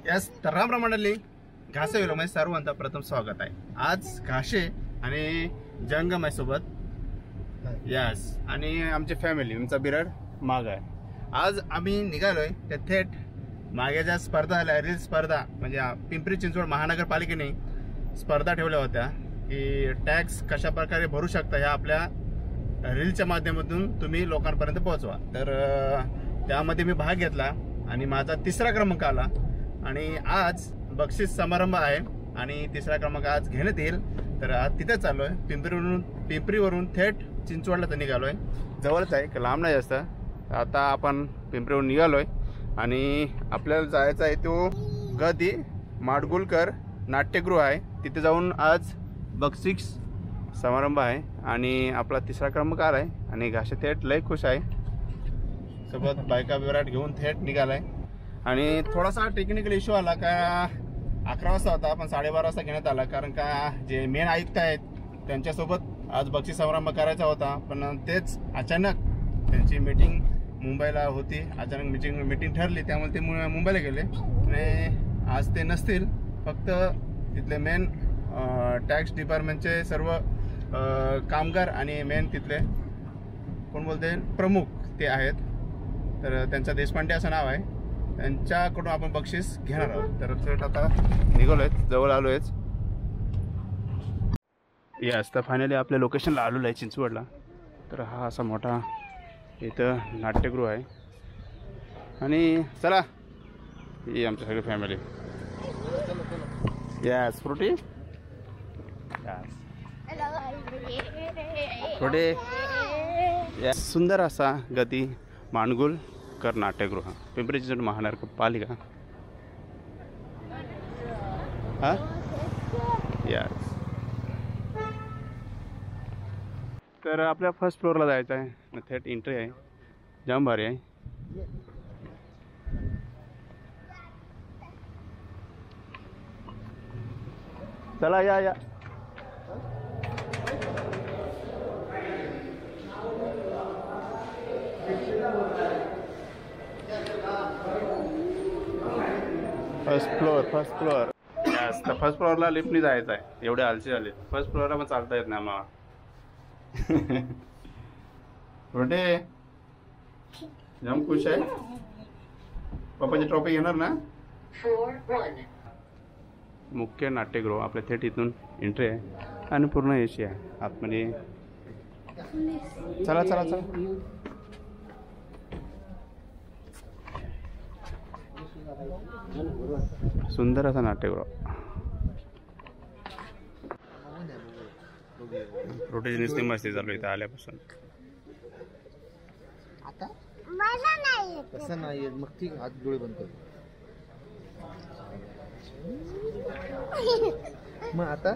Yes तर राम मंडळी घासे व्हिडिओमध्ये सर्वांचं प्रथम स्वागत आहे। आज घासे आणि जंगम आहे सोबत यस आणि आमची फॅमिली आमचा बिराड माग आहे। आज आम्ही निघालोय त्या थेट मागे ज्या स्पर्धा आल्या रील स्पर्धा म्हणजे पिंपरी चिंचवड महानगरपालिकेने स्पर्धा ठेवल्या होत्या की टॅक्स कशा प्रकारे भरू शकता ह्या आपल्या रीलच्या माध्यमातून तुम्ही लोकांपर्यंत पोहोचवा। तर त्यामध्ये मी भाग घेतला आणि माझा 3रा क्रमांक आला आणि आज बक्षीस समारंभ आहे आणि 3रा क्रमांक आज घेण्यात येईल। तर आज तिथे चाललोय पिंपरीवरून थेट चिंचवडला तर निघालोय, जवळच आहे लांब नाही जास्त। आता आपण पिंपरीवरून निघालोय आणि आपल्याला जायचं आहे तो गदी माडगुळकर नाट्यगृह आहे, तिथे जाऊन आज बक्षीस समारंभ आहे आणि आपला 3रा क्रमांक आलाय आणि घासे थेट लय खुश आहे, सोबत बायका विराट घेऊन थेट निघालाय। आणि थोडासा टेक्निकल इश्यू आला का 11 वाजता होता पण 12:30 वाजता घेण्यात आला, कारण का जे मेन आयुक्त आहेत त्यांच्यासोबत आज बक्षीस समारंभ करायचा होता पण तेच अचानक त्यांची मीटिंग मुंबईला होती, अचानक मीटिंग ठरली त्यामुळे ते मुंबईला गेले आणि आज ते नसतील। फक्त तिथले मेन टॅक्स डिपार्टमेंटचे सर्व कामगार आणि मेन तिथले कोण बोलते प्रमुख ते आहेत, तर त्यांचा देशपांडे असं नाव आहे, त्यांच्याकडून आपण बक्षीस घेणार आहोत। तर थेट आता निघालोय, जवळ आलोय यस। तर फायनली आपल्या लोकेशनला आलेलो आहे चिंचवडला। तर हा असा मोठा इथं नाट्यगृह आहे आणि चला ही आमची सगळी family yes Frooti yes Frooti yes. सुंदर असा गदी माडगुळकर नाट्यगृह पिंपरी चिंचवड महानगरपालिका हा यस। तर आपल्या फर्स्ट फ्लोअरला जायचं आहे, थेट एंट्री आहे, जाम भारी आहे। चला या फर्स्ट फ्लोअर यस। तर फर्स्ट फ्लोअरला लिफ्टनी जायचं आहे, एवढे आलचे झाले फर्स्ट फ्लोअरला पण चालता येत नाही आम्हाला। रोटे जाम खुश आहे, पप्पाची ट्रॉफी घेणार ना। मुख्य नाट्यगृह आपल्या थेट इथून एंट्री आहे आणि पूर्ण एसी आहे आतमध्ये। चला चला चला सुंदर असा नाट्यगृह। रोटीची नुसती मस्ती चालू इथं आल्यापासून। आता तसं नाही मग ती हात डोळे बंद कर मग आता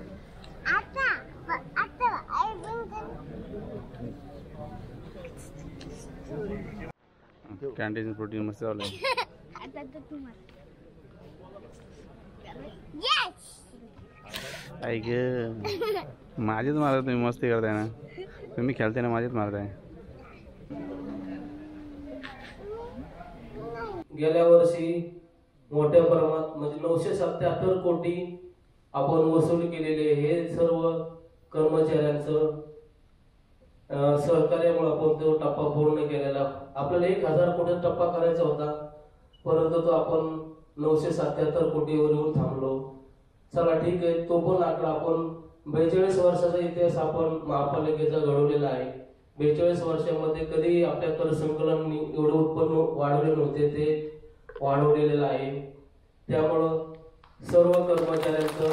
कॅन्टीन प्रोटीन मस्त चालू आहे। ऐक माझेच मारत तुम्ही मस्ती करताय ना, तुम्ही खेळताय ना माझेच मारताय। गेल्या वर्षी मोठ्या प्रमाणात म्हणजे 977 कोटी आपण वसूल केलेले, हे सर्व कर्मचाऱ्यांचं सहकार्यामुळे आपण तो टप्पा पूर्ण केलेला। आपल्याला 1000 कोटी टप्पा करायचा होता परंतु तो आपण 977 कोटीवर येऊन थांबलो। चला ठीक आहे, तो पण आकडा आपण 42 वर्षाचा इतिहास आपण महापालिकेचा घडवलेला आहे। 42 वर्षामध्ये कधी आपल्या कर संकलन एवढं उत्पन्न वाढवले नव्हते, ते वाढवलेलं आहे। त्यामुळं सर्व कर्मचाऱ्यांचं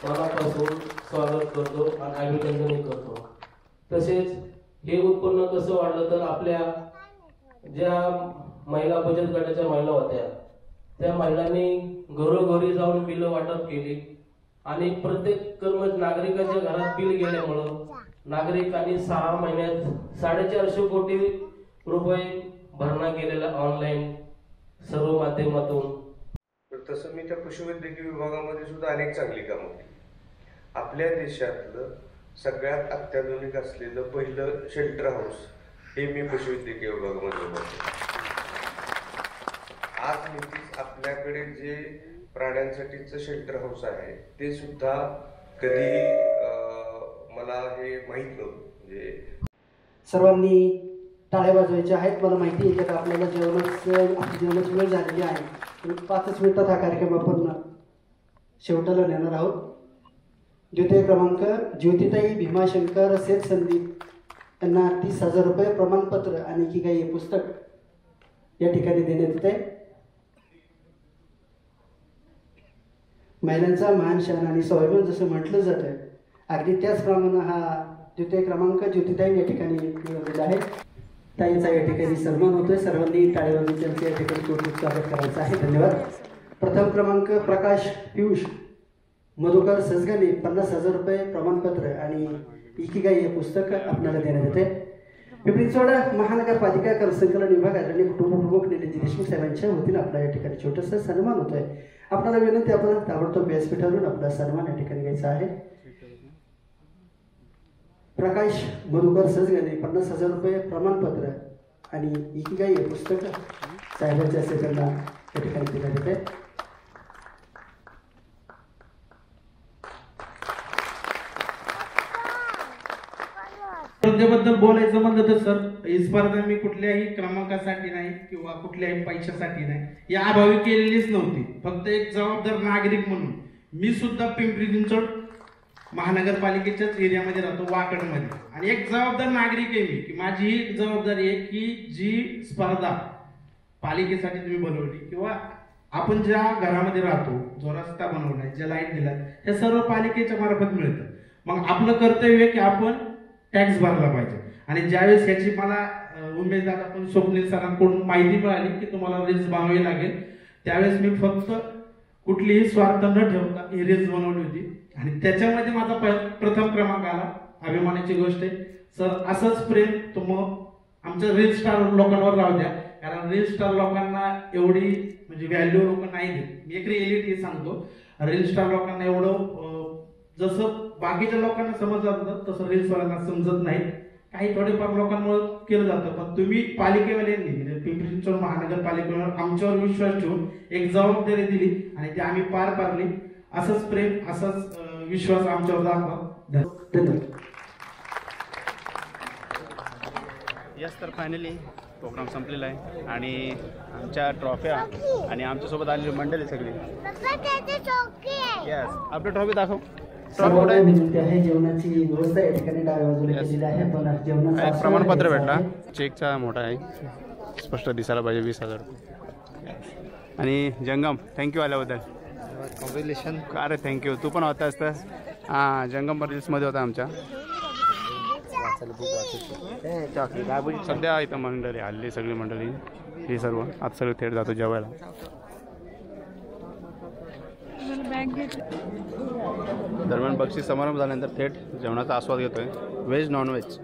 मनापासून स्वागत करतो आणि अभिनंदन करतो। तसेच हे उत्पन्न कसं वाढलं तर आपल्या ज्या महिला बचत गटाच्या महिला होत्या त्या महिलांनी घरोघरी जाऊन बिल वाटप केली आणि प्रत्येक नागरिकाच्या घरात बिल गेल्यामुळं नागरिकांनी 6 महिन्यात 450 कोटी रुपये भरणा केलेला ऑनलाईन सर्व माध्यमातून। तसं मी त्या पशुवैद्यकीय विभागामध्ये सुद्धा अनेक चांगली कामं केली। आपल्या देशातलं सगळ्यात अत्याधुनिक असलेलं पहिलं शेल्टर हाऊस हे मी पशुवैद्यकीय विभागामध्ये होतो। आज नुकतीच आपल्याकडे जे प्राण्यांसाठीचं शेल्टर हाऊस आहे ते सुद्धा कधी मला हे माहीत नव्हतं. म्हणजे सर्वांनी टाळ्या वाजवायच्या आहेत. मला माहिती आहे की आपल्याला जेवणाची वेळ झालेली आहे. 5 मिनिटात हा कार्यक्रम आपण शेवटाला नेणार आहोत. द्वितीय क्रमांक ज्योतिताई भीमाशंकर सेठ संदीप यांना 30,000 रुपये प्रमाणपत्र आणि इकिगाई हे पुस्तक या ठिकाणी देण्यात येत आहे. महिलांचा मान शान आणि स्वाभिमान जसं म्हटलं जातं अगदी त्याचप्रमाणे हा द्वितीय क्रमांक ज्योतिताई या ठिकाणी मिळवलेला आहे. ताईंचा या ठिकाणी सन्मान होतोय. सर्वांनी टाळ्या वाजवून त्यांचं या ठिकाणी कौतुक स्वागत करायचं आहे. धन्यवाद. प्रथम क्रमांक प्रकाश पियुष मधुकर सजगाने 50,000 रुपये प्रमाणपत्र आणि इकिगाई हे पुस्तक आपल्याला देण्यात येते. पिंपरी-चिंचवड महानगरपालिका कर संकलन विभागात आणि कुटुंब प्रमुख निलेश देशमुख साहेबांच्या वतीनं आपला या ठिकाणी छोटासा सन्मान होतोय. आपल्याला विनंती आपण ताबडतोब व्यासपीठावरून आपला सन्मान या ठिकाणी घ्यायचा आहे. प्रकाश मधुकर सजगाने 50,000 रुपये प्रमाणपत्र आणि इकिगाई हे पुस्तक साहेबांच्या सेकंडला या ठिकाणी देण्यात येते. स्पर्धेबद्दल बोलायचं म्हणलं तर सर, ही स्पर्धा मी कुठल्याही क्रमांकासाठी नाही किंवा कुठल्याही पैशासाठी नाही, या अभावी केलेलीच नव्हती. फक्त एक जबाबदार नागरिक म्हणून मी सुद्धा पिंपरी-चिंचवड महानगरपालिकेच्याच एरियामध्ये राहतो, वाकडमध्ये, आणि एक जबाबदार नागरिक आहे मी, की माझी ही जबाबदारी आहे की जी स्पर्धा पालिकेसाठी तुम्ही बनवली किंवा आपण ज्या घरामध्ये राहतो, जो रस्ता बनवलाय, ज्या लाईट दिलाय, हे सर्व पालिकेच्या मार्फत मिळतं. मग आपलं कर्तव्य आहे की आपण टॅक्स भरला पाहिजे. आणि ज्यावेळेस ह्याची मला उमेश दादा पण स्वप्नील सरांकडून माहिती मिळाली की तुम्हाला रील्स बनवावी लागेल, त्यावेळेस मी फक्त कुठलीही स्वार्थ न ठेवता ही रील्स बनवली होती आणि त्याच्यामध्ये माझा प्रथम क्रमांक आला. अभिमानाची गोष्ट आहे सर. असंच प्रेम आमच्या रील स्टार लोकांवर राहू द्या, कारण रील स्टार लोकांना एवढी म्हणजे व्हॅल्यू लोक नाही देत. मी एक रिएलिटी सांगतो, रील स्टार लोकांना एवढं जसं बाकीच्या लोकांना समजलं जातं तसं रील्सवाल्यांना समजत नाही. काही थोडेफार लोकांमुळे केलं जातं, पण तुम्ही पालिकेवाल्यांनी म्हणजे पिंपरी-चिंचवड महानगरपालिकेवर आमच्यावर विश्वास ठेवून एक जबाबदारी दिली आणि ती आम्ही पार पाडली. असंच प्रेम, असाच विश्वास आमच्यावर दाखवा. धन्यवाद. यस, तर फायनली प्रोग्राम संपलेला आहे आणि आमच्या ट्रॉफ्या आणि आमच्यासोबत आलेली मंडळी सगळी. यस, आपली ट्रॉफी दाखव. सर्वांना विनंती आहे, जेवणाची व्यवस्था या ठिकाणी डाव्या बाजूला केलेली आहे. पण जेवणाचा एक प्रमाणपत्र भेटला, चेकचा मोठा आहे, स्पष्ट दिसायला पाहिजे, 20,000 रुपये. आणि जंगम, थँक्यू आल्याबद्दल. कॉंग्रॅच्युलेशन. अरे थँक्यू, तू पण होता असतं. हां, जंगम पण रील्समध्ये होता आमच्या. सध्या इथं मंडळी हल्ली सगळी मंडळी ही सर्व आता सगळं थेट जातो जेवायला. दरम्यान बक्षीस समारंभ झाल्यानंतर थेट जेवणाचा आस्वाद घेतोय, व्हेज नॉन व्हेज.